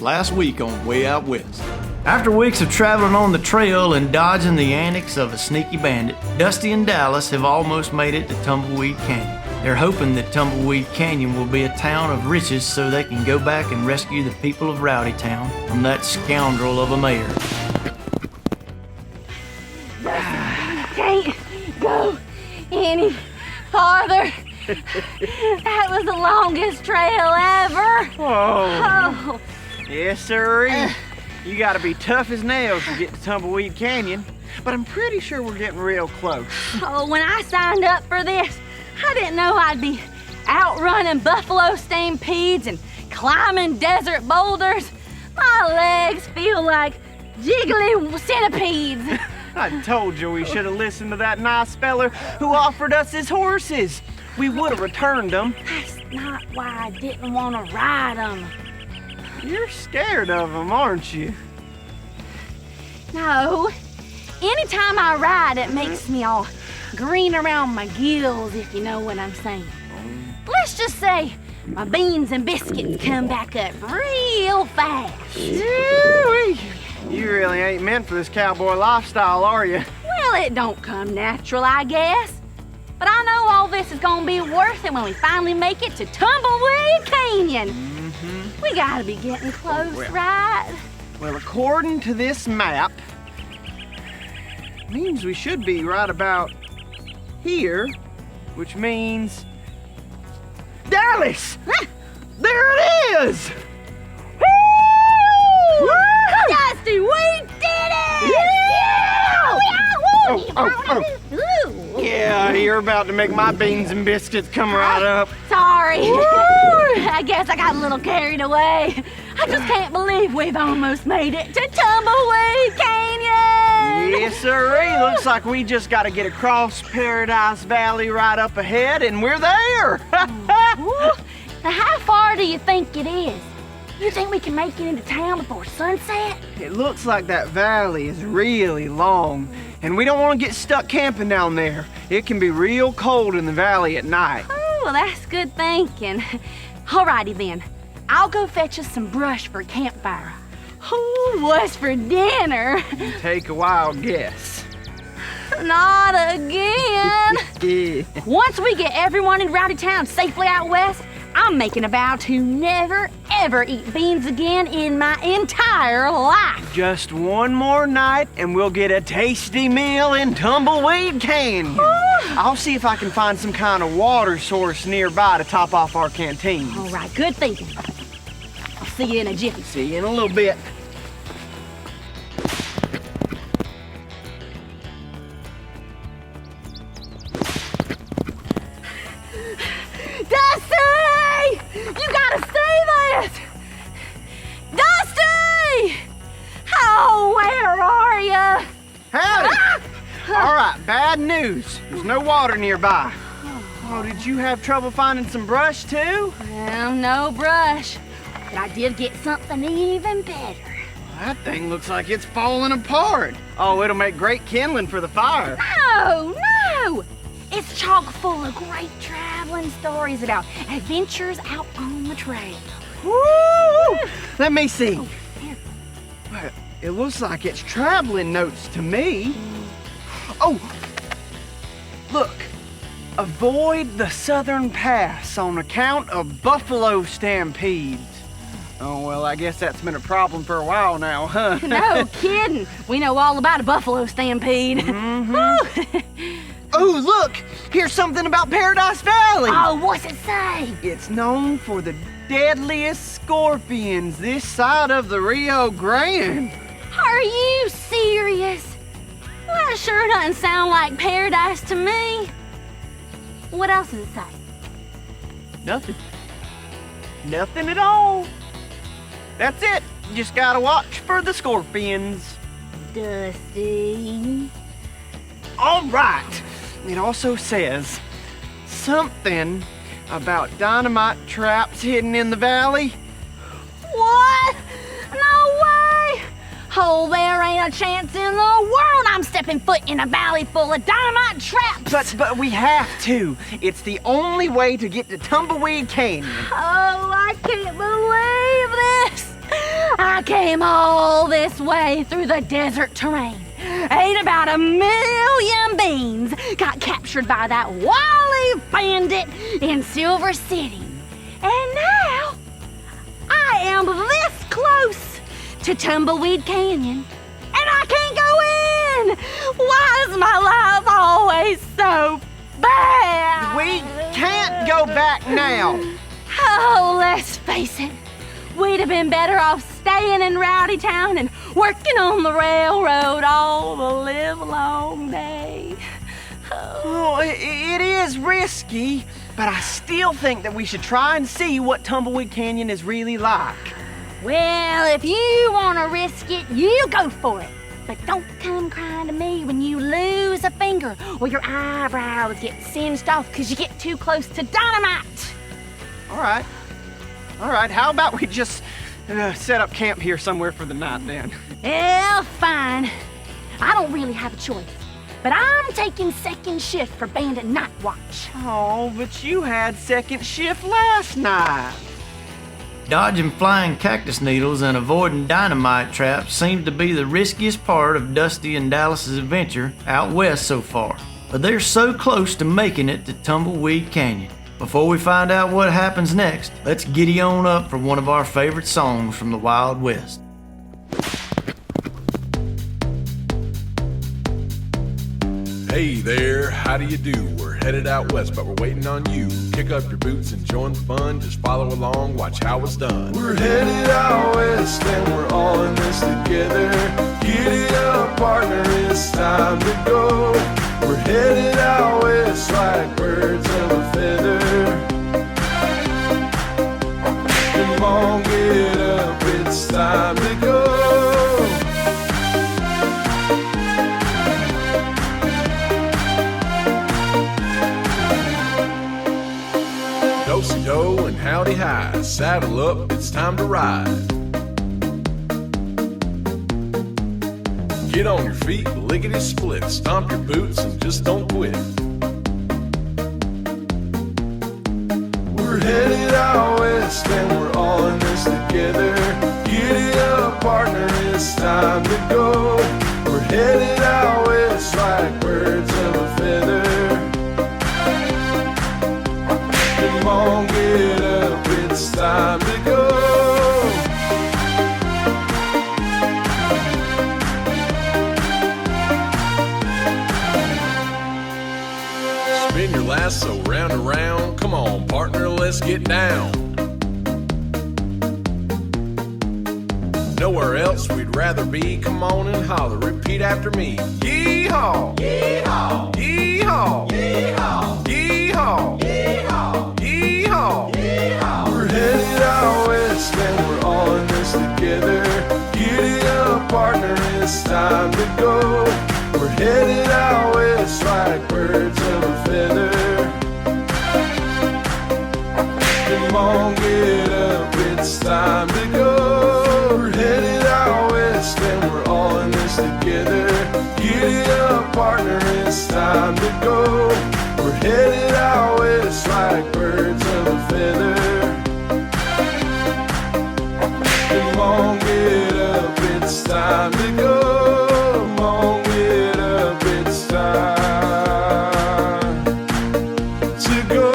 last week on Way Out West. After weeks of traveling on the trail and dodging the antics of a sneaky bandit, Dusty and Dallas have almost made it to Tumbleweed Canyon. They're hoping that Tumbleweed Canyon will be a town of riches so they can go back and rescue the people of Rowdy Town from that scoundrel of a mayor. Can't go any farther. That was the longest trail ever. Whoa. Yes, sir. You gotta be tough as nails to get to Tumbleweed Canyon, but I'm pretty sure we're getting real close. Oh, when I signed up for this, I didn't know I'd be outrunning buffalo stampedes and climbing desert boulders. My legs feel like jiggly centipedes. I told you we should have listened to that nice feller who offered us his horses. We would have returned them. That's not why I didn't want to ride them. You're scared of them, aren't you? No. Anytime I ride, it makes me all green around my gills, if you know what I'm saying. Let's just say my beans and biscuits come back up real fast. You really ain't meant for this cowboy lifestyle, are you? Well, it don't come natural, I guess. But I know all this is gonna be worth it when we finally make it to Tumbleweed Canyon. We gotta be getting close, right? Well, according to this map, means we should be right about here, which means Dallas! There it is! Woo! Dusty, we did it! Yeah! Oh. Ooh. Yeah, you're about to make my beans and biscuits come right up. Sorry. I guess I got a little carried away. I just can't believe we've almost made it to Tumbleweed Canyon. Yes, sirree. Looks like we just got to get across Paradise Valley right up ahead, and we're there. Now, how far do you think it is? You think we can make it into town before sunset? It looks like that valley is really long, and we don't want to get stuck camping down there. It can be real cold in the valley at night. Oh, well, that's good thinking. Alrighty then. I'll go fetch us some brush for a campfire. Oh, what's for dinner? Take a wild guess. Not again. Yeah. Once we get everyone in Rowdy Town safely out west, I'm making a vow to never, ever eat beans again in my entire life. Just one more night and we'll get a tasty meal in Tumbleweed Canyon. I'll see if I can find some kind of water source nearby to top off our canteen. All right, good thinking. I'll see you in a jiffy. See you in a little bit. Dusty! You gotta see this! Dusty! Oh, where are you? Howdy! All right, bad news. There's no water nearby. Oh, did you have trouble finding some brush too? Well, no brush, but I did get something even better. That thing looks like it's falling apart. Oh, it'll make great kindling for the fire. No! It's chock full of great traveling stories about adventures out on the trail. Woo! Let me see. Oh, here. Well, it looks like it's traveling notes to me. Oh, look. Avoid the southern pass on account of buffalo stampedes. Oh, well, I guess that's been a problem for a while now, huh? No kidding. We know all about a buffalo stampede. Oh, look! Here's something about Paradise Valley! Oh, what's it say? It's known for the deadliest scorpions this side of the Rio Grande. Are you serious? Well, that sure doesn't sound like paradise to me. What else does it say? Nothing. Nothing at all. That's it. You just gotta watch for the scorpions. Dusty. All right. It also says something about dynamite traps hidden in the valley. What? No way! Oh, there ain't a chance in the world I'm stepping foot in a valley full of dynamite traps. But we have to. It's the only way to get to Tumbleweed Canyon. Oh, I can't believe this. I came all this way through the desert terrain, ate about 1,000,000 beans, got captured by that wily bandit in Silver City, and now I am this close to Tumbleweed Canyon, and I can't go in. Why is my life always so bad? We can't go back now. Oh, let's face it. We'd have been better off staying in Rowdy Town and working on the railroad all the livelong day. Oh, it is risky, but I still think that we should try and see what Tumbleweed Canyon is really like. Well, if you want to risk it, you go for it. But don't come crying to me when you lose a finger or your eyebrows get singed off because you get too close to dynamite. All right. How about we just set up camp here somewhere for the night then? Well, fine. I don't really have a choice, but I'm taking second shift for Bandit Night Watch. Oh, but you had second shift last night. Dodging flying cactus needles and avoiding dynamite traps seemed to be the riskiest part of Dusty and Dallas's adventure out west so far. But they're so close to making it to Tumbleweed Canyon. Before we find out what happens next, let's giddy on up for one of our favorite songs from the Wild West. Hey there, how do you do? We're headed out west, but we're waiting on you. Kick up your boots and join the fun. Just follow along, watch how it's done. We're headed out west, and we're all in this together. Giddy up, partner, it's time to go. We're headed out west like birds of a feather. Come on, get up, it's time to go. Do-si-do and howdy hi, saddle up, it's time to ride. Get on your feet, lickety-split, stomp your boots and just don't quit. We're headed out west and we're all in this together. Giddy up, partner, it's time to go. We're headed out west like birds of a feather. Come on, get up, it's time to go. Spin your lasso round and round. Come on, partner, let's get down. Nowhere else we'd rather be. Come on and holler, repeat after me. Yee-haw! Yee-haw! Yee-haw! Yee-haw! Yee-haw! Yee-haw! Yee-haw! Yee-haw! We're headed out west and we're all in this together. Giddy up, partner, it's time to go. We're headed out west like birds of a feather. Come on, get up, it's time to go. We're headed out west and we're all in this together. Giddy up, partner, it's time to go. We're headed out west like birds of a feather. Come on, get up, it's time to go. Come on, get up, it's time to go.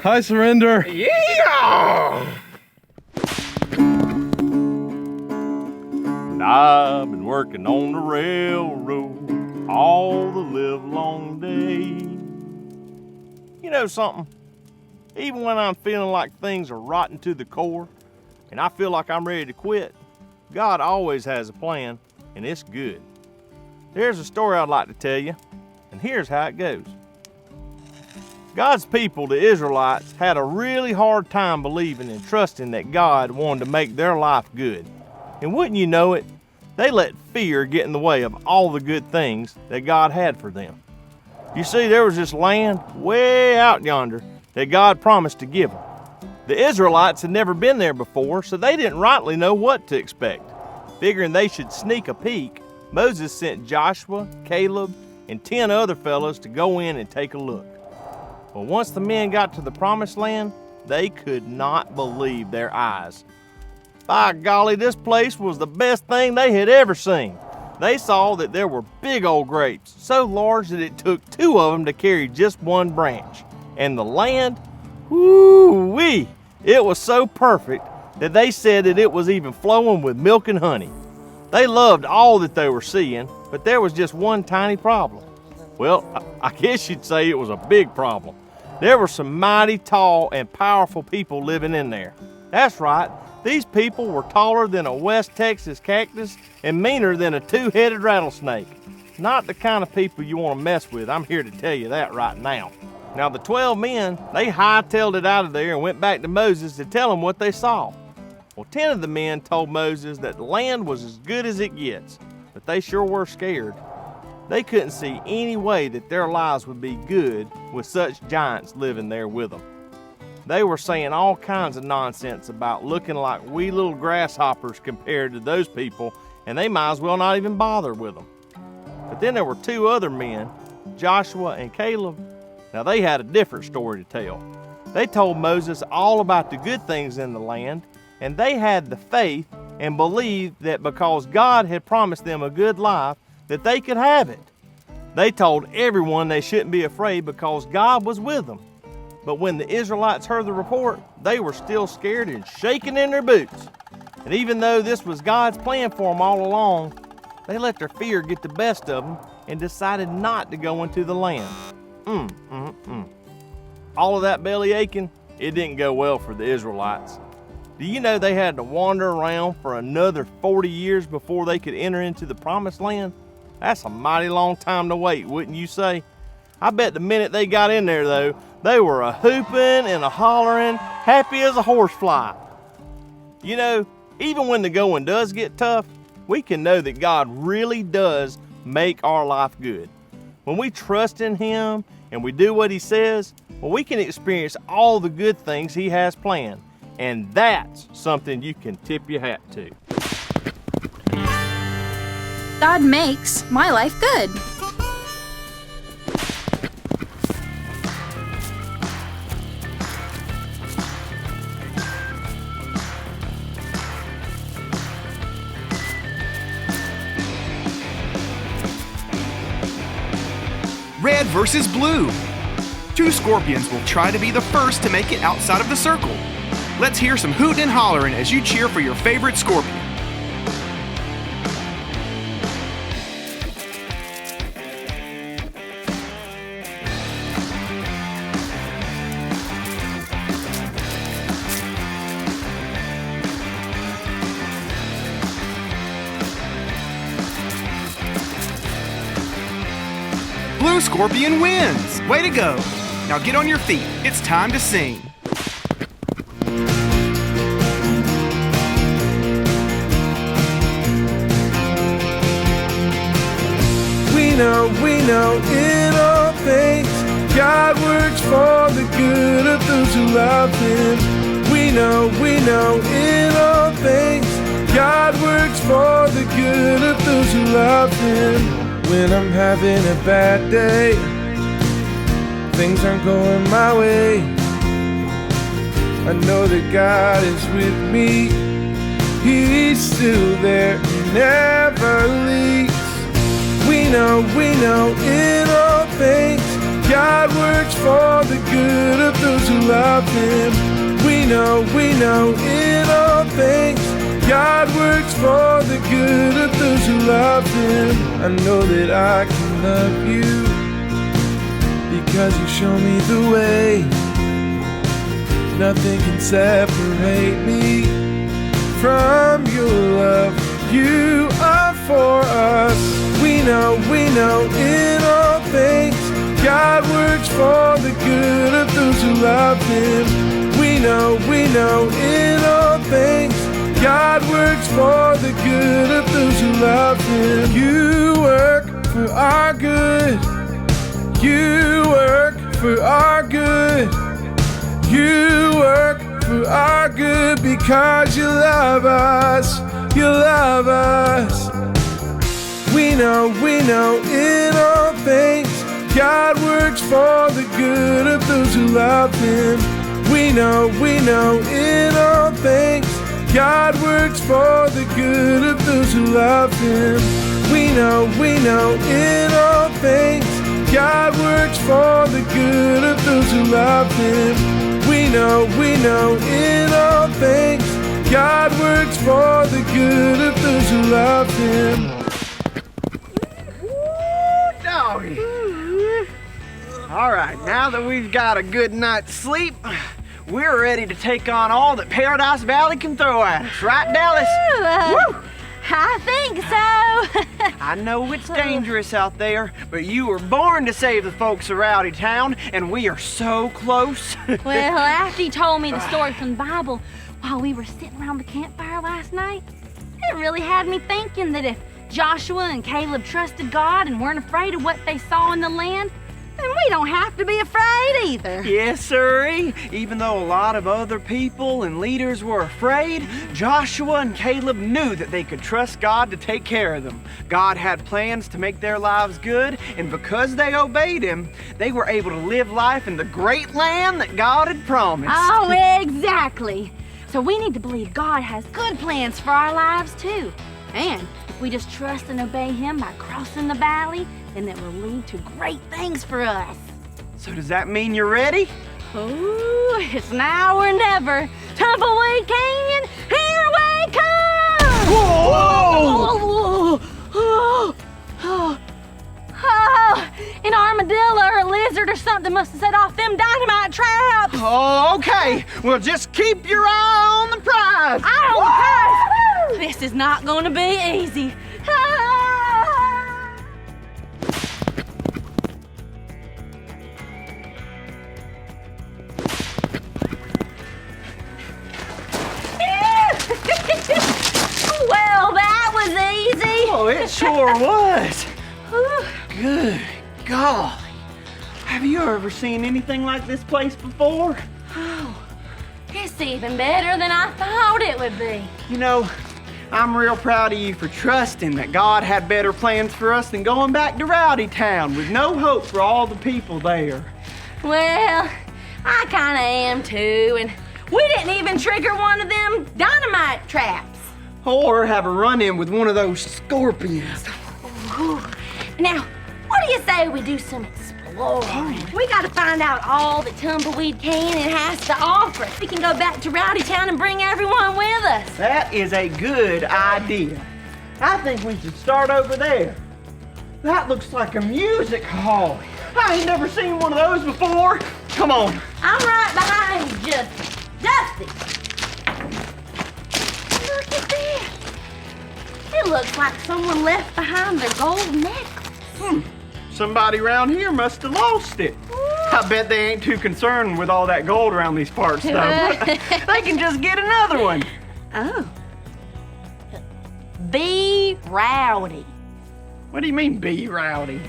I surrender. Yeah! And I've been working on the railroad all the livelong day. You know something? Even when I'm feeling like things are rotten to the core and I feel like I'm ready to quit, God always has a plan, and it's good. There's a story I'd like to tell you, and here's how it goes. God's people, the Israelites, had a really hard time believing and trusting that God wanted to make their life good. And wouldn't you know it, they let fear get in the way of all the good things that God had for them. You see, there was this land way out yonder that God promised to give them. The Israelites had never been there before, so they didn't rightly know what to expect. Figuring they should sneak a peek, Moses sent Joshua, Caleb, and 10 other fellows to go in and take a look. Well, once the men got to the promised land, they could not believe their eyes. By golly, this place was the best thing they had ever seen. They saw that there were big old grapes, so large that it took 2 of them to carry just one branch. And the land, whoo-wee, it was so perfect that they said that it was even flowing with milk and honey. They loved all that they were seeing, but there was just one tiny problem. Well, I guess you'd say it was a big problem. There were some mighty tall and powerful people living in there. That's right, these people were taller than a West Texas cactus and meaner than a 2-headed rattlesnake. Not the kind of people you want to mess with, I'm here to tell you that right now. Now the 12 men, they hightailed it out of there and went back to Moses to tell him what they saw. Well, 10 of the men told Moses that the land was as good as it gets, but they sure were scared. They couldn't see any way that their lives would be good with such giants living there with them. They were saying all kinds of nonsense about looking like wee little grasshoppers compared to those people, and they might as well not even bother with them. But then there were 2 other men, Joshua and Caleb. Now they had a different story to tell. They told Moses all about the good things in the land, and they had the faith and believed that because God had promised them a good life, that they could have it. They told everyone they shouldn't be afraid because God was with them. But when the Israelites heard the report, they were still scared and shaking in their boots. And even though this was God's plan for them all along, they let their fear get the best of them and decided not to go into the land. All of that belly aching, it didn't go well for the Israelites. Do you know they had to wander around for another 40 years before they could enter into the promised land? That's a mighty long time to wait, wouldn't you say? I bet the minute they got in there, though, they were a hooping and a hollering, happy as a horsefly. You know, even when the going does get tough, we can know that God really does make our life good. When we trust in Him and we do what He says, well, we can experience all the good things He has planned. And that's something you can tip your hat to. God makes my life good. Red versus blue. 2 scorpions will try to be the first to make it outside of the circle. Let's hear some hootin' and hollerin' as you cheer for your favorite scorpion. Blue scorpion wins! Way to go! Now get on your feet. It's time to sing. We know in all things God works for the good of those who love Him. We know in all things God works for the good of those who love Him. When I'm having a bad day, things aren't going my way, I know that God is with me. He's still there, He never leaves. We know in all things God works works for the good of those who love Him. We know in all things God works for the good of those who love Him. I know that I can love you because you show me the way. Nothing can separate me from your love. You are for us. We know in all things God works for the good of those who love Him. We know in all things God works for the good of those who love Him. You work for our good. You work for our good. You work for our good because you love us. You love us. We know in all things God works for the good of those who love Him. We know in all things God works for the good of those who love Him. We know in all things God works for the good of those who love Him. We know in all things God works for the good of those who love Him. Doggy. All right, now that we've got a good night's sleep, we're ready to take on all that Paradise Valley can throw at us. Right, Dallas? Woo! I think so. I know it's dangerous out there, but you were born to save the folks of Rowdy Town, and we are so close. Well, after you told me the story from the Bible while we were sitting around the campfire last night, it really had me thinking that if Joshua and Caleb trusted God and weren't afraid of what they saw in the land, then we don't have to be afraid either. Yes, sirree. Even though a lot of other people and leaders were afraid, Joshua and Caleb knew that they could trust God to take care of them. God had plans to make their lives good, and because they obeyed Him, they were able to live life in the great land that God had promised. Oh, exactly. So we need to believe God has good plans for our lives too. And if we just trust and obey Him by crossing the valley, then it will lead to great things for us. So does that mean you're ready? Ooh, it's now or never. Tumbleweed Canyon, here we come! Whoa! Oh, an armadillo or a lizard or something must have set off them dynamite traps. Oh, okay. Well, just keep your eye on the prize. This is not going to be easy. Well, that was easy. Oh, it sure was. Good golly. Have you ever seen anything like this place before? Oh, it's even better than I thought it would be. You know, I'm real proud of you for trusting that God had better plans for us than going back to Rowdy Town with no hope for all the people there. Well, I kinda am too, and we didn't even trigger one of them dynamite traps. Or have a run-in with one of those scorpions. Ooh. Now, what do you say we do some exploring? We gotta find out all that Tumbleweed Canyon has to offer. We can go back to Rowdy Town and bring everyone with us. That is a good idea. I think we should start over there. That looks like a music hall. I ain't never seen one of those before. Come on. I'm right behind you, Justin. Dusty! Look at this. It looks like someone left behind their gold necklace. Somebody around here must have lost it. I bet they ain't too concerned with all that gold around these parts, though. They can just get another one. Oh. Be rowdy. What do you mean, be rowdy?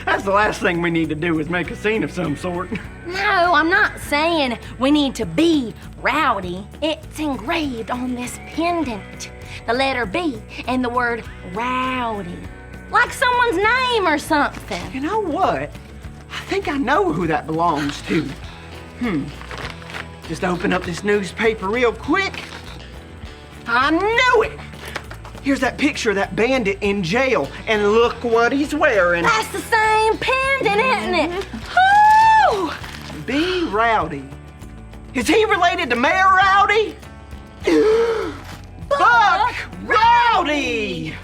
That's the last thing we need to do is make a scene of some sort. No, I'm not saying we need to be rowdy. It's engraved on this pendant. The letter B and the word rowdy. Like someone's name or something. You know what? I think I know who that belongs to. Just open up this newspaper real quick. I knew it! Here's that picture of that bandit in jail, and look what he's wearing. That's the same pendant, isn't it? Woo! Rowdy. Is he related to Mayor Rowdy? Buck Rowdy!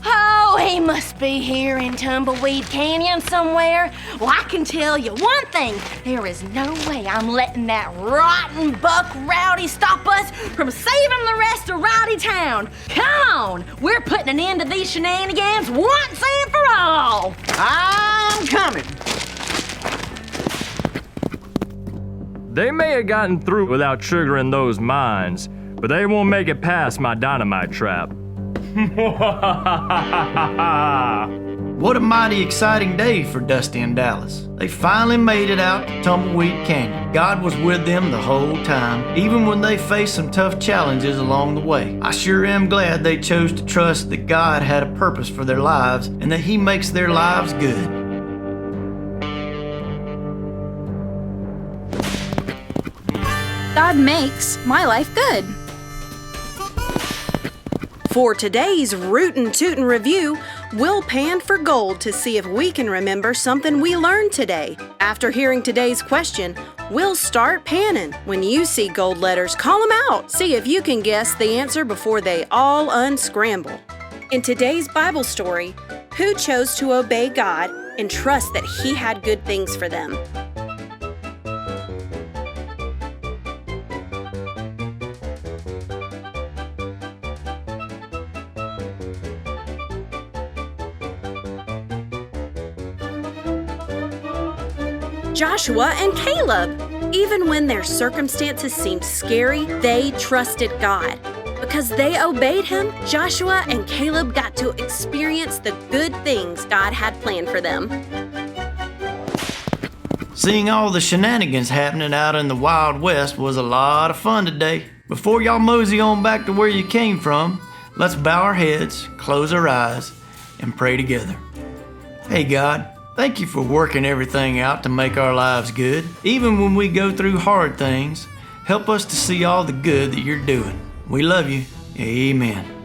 Oh, he must be here in Tumbleweed Canyon somewhere. Well, I can tell you one thing. There is no way I'm letting that rotten Buck Rowdy stop us from saving the rest of Rowdy Town. Come on, we're putting an end to these shenanigans once and for all. I'm coming. They may have gotten through without triggering those mines, but they won't make it past my dynamite trap. What a mighty exciting day for Dusty and Dallas. They finally made it out to Tumbleweed Canyon. God was with them the whole time, even when they faced some tough challenges along the way. I sure am glad they chose to trust that God had a purpose for their lives and that He makes their lives good. God makes my life good. For today's Rootin' Tootin' Review, we'll pan for gold to see if we can remember something we learned today. After hearing today's question, we'll start panning. When you see gold letters, call them out. See if you can guess the answer before they all unscramble. In today's Bible story, who chose to obey God and trust that He had good things for them? Joshua and Caleb. Even when their circumstances seemed scary, they trusted God. Because they obeyed Him, Joshua and Caleb got to experience the good things God had planned for them. Seeing all the shenanigans happening out in the Wild West was a lot of fun today. Before y'all mosey on back to where you came from, let's bow our heads, close our eyes, and pray together. Hey God, thank you for working everything out to make our lives good. Even when we go through hard things, help us to see all the good that you're doing. We love you. Amen.